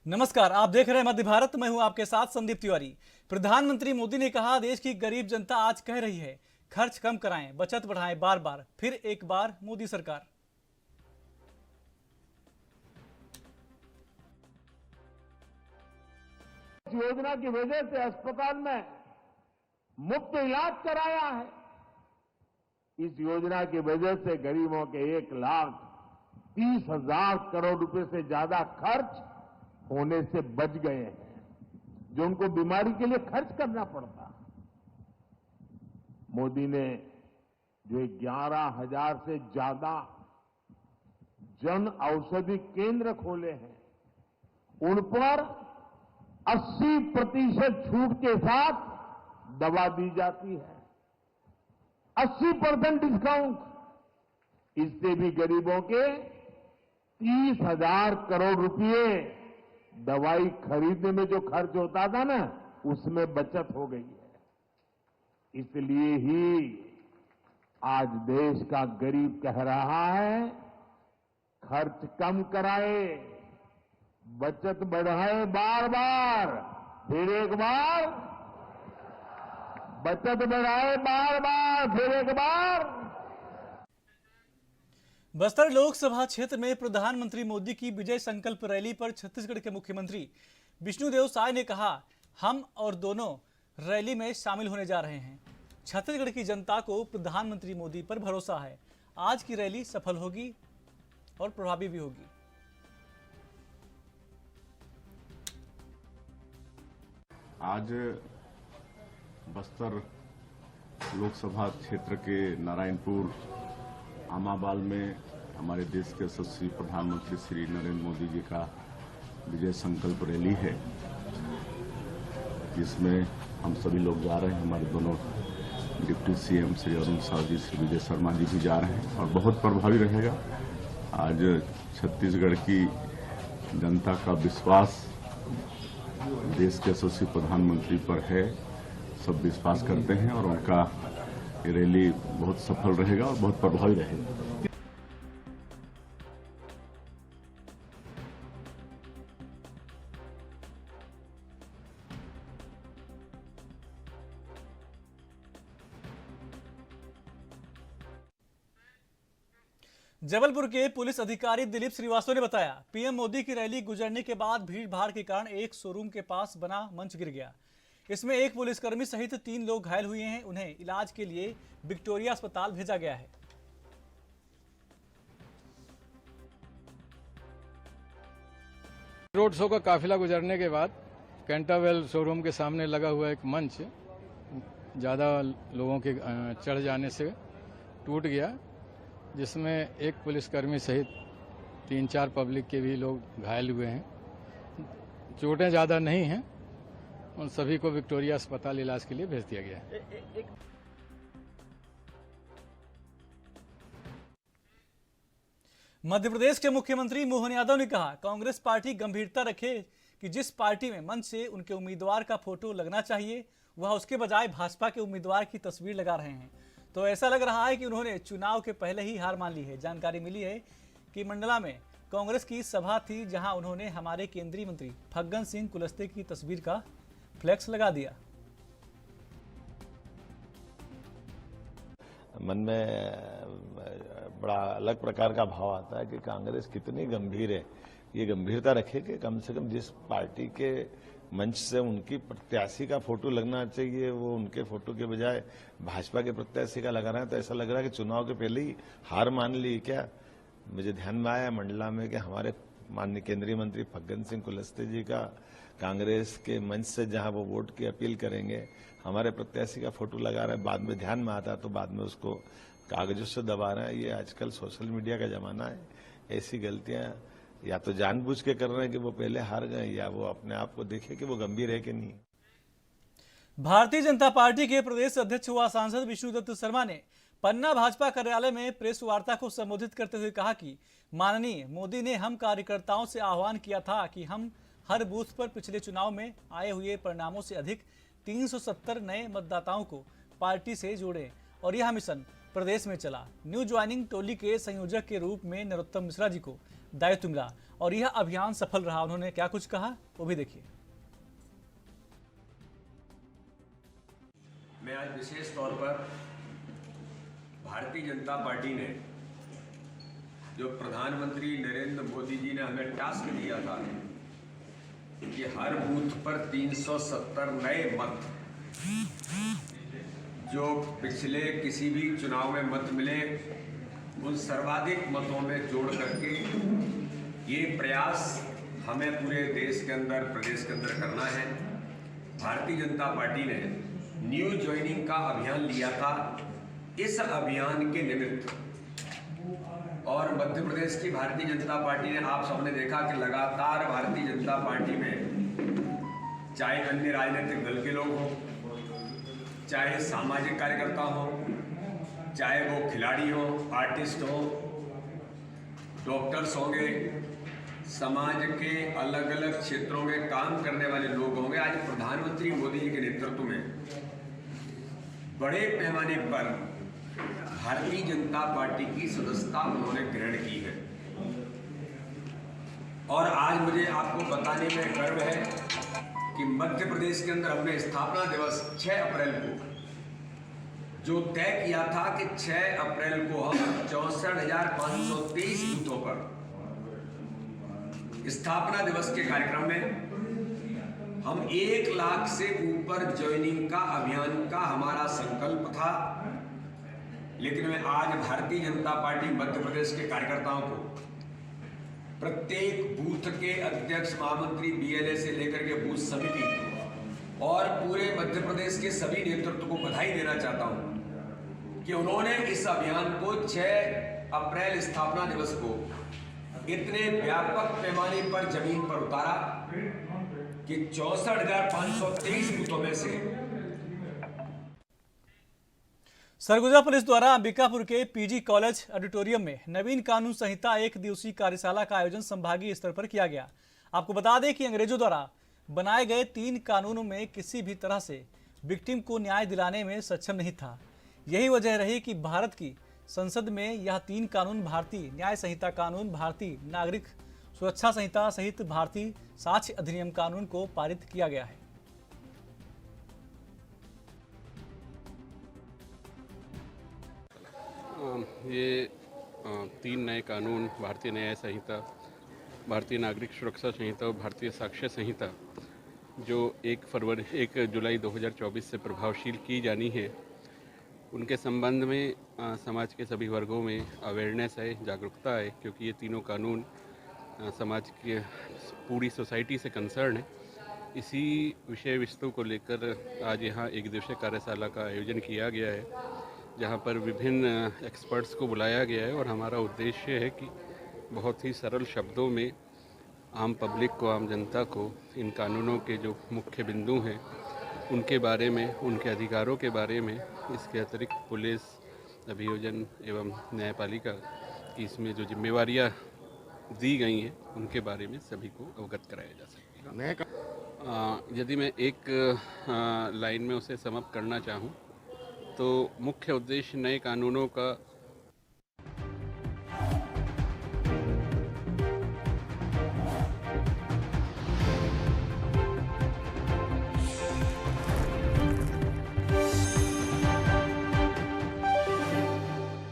नमस्कार, आप देख रहे हैं मध्य भारत। मैं हूं आपके साथ संदीप तिवारी। प्रधानमंत्री मोदी ने कहा, देश की गरीब जनता आज कह रही है खर्च कम कराएं, बचत बढ़ाएं। बार बार फिर एक बार मोदी सरकार। इस योजना की वजह से अस्पताल में मुफ्त इलाज कराया है। इस योजना की वजह से गरीबों के 1,30,000 करोड़ रुपए से ज्यादा खर्च होने से बच गए हैं, जो उनको बीमारी के लिए खर्च करना पड़ता। मोदी ने जो 11,000 से ज्यादा जन औषधि केंद्र खोले हैं, उन पर 80% छूट के साथ दवा दी जाती है। 80% डिस्काउंट। इससे भी गरीबों के 30,000 करोड़ रुपए दवाई खरीदने में जो खर्च होता था ना, उसमें बचत हो गई है। इसलिए ही आज देश का गरीब कह रहा है, खर्च कम कराए, बचत बढ़ाए। बार बार फिर एक बार बचत बढ़ाए, बार बार फिर एक बार। बस्तर लोकसभा क्षेत्र में प्रधानमंत्री मोदी की विजय संकल्प रैली पर छत्तीसगढ़ के मुख्यमंत्री विष्णुदेव साय ने कहा, हम और दोनों रैली में शामिल होने जा रहे हैं। छत्तीसगढ़ की जनता को प्रधानमंत्री मोदी पर भरोसा है। आज की रैली सफल होगी और प्रभावी भी होगी। आज बस्तर लोकसभा क्षेत्र के नारायणपुर आमाबाल में हमारे देश के यशस्वी प्रधानमंत्री श्री नरेंद्र मोदी जी का विजय संकल्प रैली है, जिसमें हम सभी लोग जा रहे हैं। हमारे दोनों डिप्टी सीएम श्री अरुण साव जी, श्री विजय शर्मा जी भी जा रहे हैं और बहुत प्रभावी रहेगा। आज छत्तीसगढ़ की जनता का विश्वास देश के यशस्वी प्रधानमंत्री पर है। सब विश्वास करते हैं और उनका ये रैली बहुत सफल रहेगा और बहुत प्रभावी रहेगा। जबलपुर के पुलिस अधिकारी दिलीप श्रीवास्तव ने बताया, पीएम मोदी की रैली गुजरने के बाद भीड़ भाड़ के कारण एक शोरूम के पास बना मंच गिर गया। इसमें एक पुलिसकर्मी सहित 3 लोग घायल हुए हैं। उन्हें इलाज के लिए विक्टोरिया अस्पताल भेजा गया है। रोड शो का काफिला गुजरने के बाद कैंटावेल शोरूम के सामने लगा हुआ एक मंच ज़्यादा लोगों के चढ़ जाने से टूट गया, जिसमें एक पुलिसकर्मी सहित 3-4 पब्लिक के भी लोग घायल हुए हैं। चोटें ज़्यादा नहीं हैं। उन सभी को विक्टोरिया अस्पताल इलाज के लिए भेज दिया गया है। मध्य प्रदेश के मुख्यमंत्री मोहन यादव ने कहा, कांग्रेस पार्टी गंभीरता रखे कि जिस पार्टी में मंच से उनके उम्मीदवार का फोटो लगना चाहिए, वह उसके बजाय भाजपा के उम्मीदवार की तस्वीर लगा रहे हैं। तो ऐसा लग रहा है कि उन्होंने चुनाव के पहले ही हार मान ली है। जानकारी मिली है कि मंडला में कांग्रेस की सभा थी, जहां उन्होंने हमारे केंद्रीय मंत्री फग्गन सिंह कुलस्ते की तस्वीर का फ्लेक्स लगा दिया। मन में बड़ा अलग प्रकार का भाव आता है कि कांग्रेस कितनी गंभीर है। ये गंभीरता रखे कि कम से कम जिस पार्टी के मंच से उनकी प्रत्याशी का फोटो लगना चाहिए, वो उनके फोटो के बजाय भाजपा के प्रत्याशी का लगा रहा है। तो ऐसा लग रहा है कि चुनाव के पहले ही हार मान ली क्या। मुझे ध्यान में आया मंडला में कि हमारे माननीय केंद्रीय मंत्री फग्गन सिंह कुलस्ते जी का कांग्रेस के मंच से जहां वो वोट की अपील करेंगे, हमारे प्रत्याशी का फोटो लगा रहे हैं। बाद में ध्यान में आता तो बाद में उसको कागजों से दबा रहे हैं। ये आजकल सोशल मीडिया का जमाना है। ऐसी गलतियां या तो जानबूझ के कर रहे हैं कि वो पहले हार गए, या वो अपने आप को देखे कि वो गंभीर है कि नहीं। भारतीय जनता पार्टी के प्रदेश अध्यक्ष व सांसद विष्णुदत्त शर्मा ने पन्ना भाजपा कार्यालय में प्रेस वार्ता को संबोधित करते हुए कहा कि माननीय मोदी ने हम कार्यकर्ताओं से आह्वान किया था कि हम हर बूथ पर पिछले चुनाव में आए हुए परिणामों से अधिक 370 नए मतदाताओं को पार्टी से जोड़ें और यह मिशन प्रदेश में चला। न्यू ज्वाइनिंग टोली के संयोजक के रूप में नरोत्तम मिश्रा जी को दायित्व मिला और यह अभियान सफल रहा। उन्होंने क्या कुछ कहा वो भी देखिए। मैं आज विशेष तौर पर भारतीय जनता पार्टी ने जो प्रधानमंत्री नरेंद्र मोदी जी ने हमें टास्क दिया था कि हर बूथ पर 370 नए मत, जो पिछले किसी भी चुनाव में मत मिले उन सर्वाधिक मतों में जोड़ करके ये प्रयास हमें पूरे देश के अंदर, प्रदेश के अंदर करना है। भारतीय जनता पार्टी ने न्यू ज्वाइनिंग का अभियान लिया था। इस अभियान के निमित्त और मध्य प्रदेश की भारतीय जनता पार्टी ने, आप सबने देखा कि लगातार भारतीय जनता पार्टी में चाहे अन्य राजनीतिक दल के लोग हों, चाहे सामाजिक कार्यकर्ता हों, चाहे वो खिलाड़ी हों, आर्टिस्ट हों, डॉक्टर्स होंगे, समाज के अलग अलग क्षेत्रों में काम करने वाले लोग होंगे, आज प्रधानमंत्री मोदी जी के नेतृत्व में बड़े पैमाने पर भारतीय जनता पार्टी की सदस्यता उन्होंने ग्रहण की है। और आज मुझे आपको बताने में गर्व है कि मध्य प्रदेश के अंदर हमने स्थापना दिवस 6 अप्रैल को जो तय किया था कि 6 अप्रैल को हम 64,523 बूथों पर स्थापना दिवस के कार्यक्रम में हम 1 लाख से ऊपर ज्वाइनिंग का अभियान का हमारा संकल्प था। लेकिन मैं आज भारतीय जनता पार्टी मध्य प्रदेश के कार्यकर्ताओं को, प्रत्येक बूथ के अध्यक्ष, महामंत्री, बीएलए से लेकर के बूथ समिति और पूरे मध्य प्रदेश के सभी नेतृत्व को बधाई देना चाहता हूं कि उन्होंने इस अभियान को 6 अप्रैल स्थापना दिवस को इतने व्यापक पैमाने पर जमीन पर उतारा कि 64,523 बूथों में से सरगुजा पुलिस द्वारा अंबिकापुर के पीजी कॉलेज ऑडिटोरियम में नवीन कानून संहिता 1 दिवसीय कार्यशाला का आयोजन संभागीय स्तर पर किया गया। आपको बता दें कि अंग्रेजों द्वारा बनाए गए 3 कानूनों में किसी भी तरह से विक्टिम को न्याय दिलाने में सक्षम नहीं था। यही वजह रही कि भारत की संसद में यह 3 कानून, भारतीय न्याय संहिता कानून, भारतीय नागरिक सुरक्षा संहिता सहित भारतीय साक्ष्य अधिनियम कानून को पारित किया गया है। ये 3 नए कानून, भारतीय न्याय संहिता, भारतीय नागरिक सुरक्षा संहिता और भारतीय साक्ष्य संहिता, जो 1 जुलाई 2024 से प्रभावशील की जानी है, उनके संबंध में समाज के सभी वर्गों में अवेयरनेस है, जागरूकता है, क्योंकि ये तीनों कानून समाज के पूरी सोसाइटी से कंसर्न है। इसी विषय वस्तु को लेकर आज यहाँ 1 दिवसीय कार्यशाला का आयोजन किया गया है, जहाँ पर विभिन्न एक्सपर्ट्स को बुलाया गया है और हमारा उद्देश्य है कि बहुत ही सरल शब्दों में आम पब्लिक को, आम जनता को इन कानूनों के जो मुख्य बिंदु हैं उनके बारे में, उनके अधिकारों के बारे में, इसके अतिरिक्त पुलिस, अभियोजन एवं न्यायपालिका की इसमें जो जिम्मेवारियां दी गई हैं उनके बारे में सभी को अवगत कराया जा सकेगा। यदि मैं एक लाइन में उसे समअप करना चाहूँ तो मुख्य उद्देश्य नए कानूनों का